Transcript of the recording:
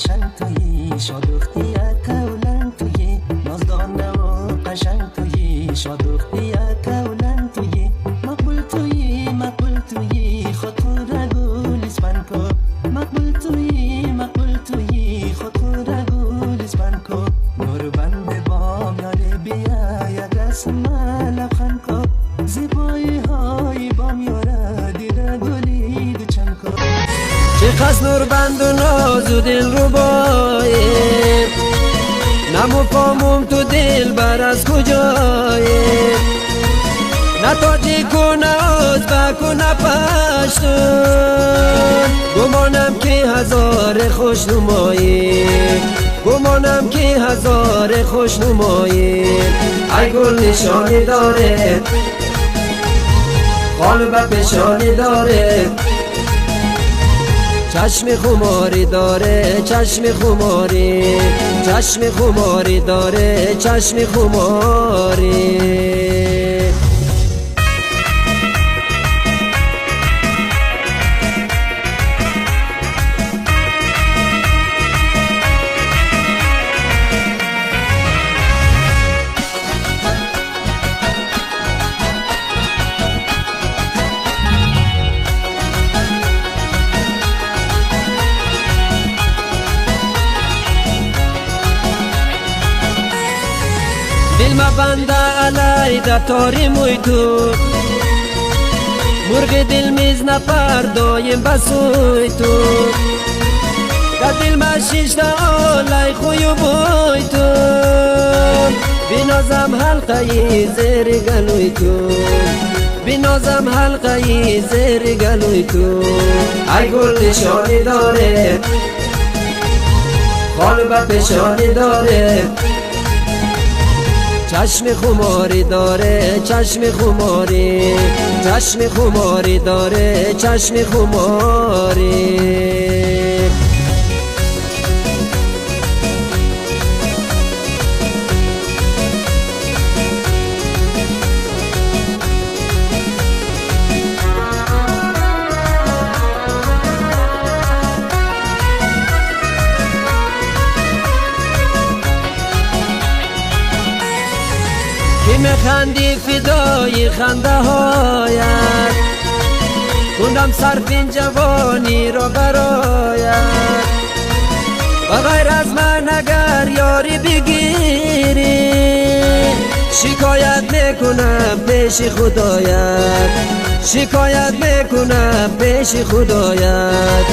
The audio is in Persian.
قشنگ تویی، شادوختی قولن تویی، نازدانه و قشنگ تویی، شادوختی قولن تویی، مقبول تویی خود را گل اسپن کو، مقبول تویی خود را گل اسپن کو، نور بند بام یاله بیا یا رسم لبخند کو، زیبایی های بام یاره دیده گلی دوچن کو. چه خس نور بند و ناز و دل رو بایه، نمو پاموم تو دل بر از کجایه، نه تاجی کنه ازبک و نه پشتون، گمانم که هزار خوشنمایی، گمانم که هزار خوشنمایی. ای گل نشانی داره، قالب پیشانی داره، چشم خماری داره، چشم خماری، چشم خماری داره، چشم خماری. دل مبنده علی ده تاری موی تو، مرغ دل میز نپردایم بسوی تو، ده دل مشیش ده آلی خوی و بوی تو، بینازم حلقه زیر گلوی تو، بینازم حلقه زیر گلوی تو. ای گل نشانی داره، قالب پیشانی داره، چشم خماری داره، چشم خماری، چشم خماری داره، چشم خماری. که میخندی فدای خنده هایت، کندم صرف این جوانی را برایت، و غیر از من اگر یاری بگیری، شکایت میکنم پیش خدایت، شکایت میکنم پیش خدایت.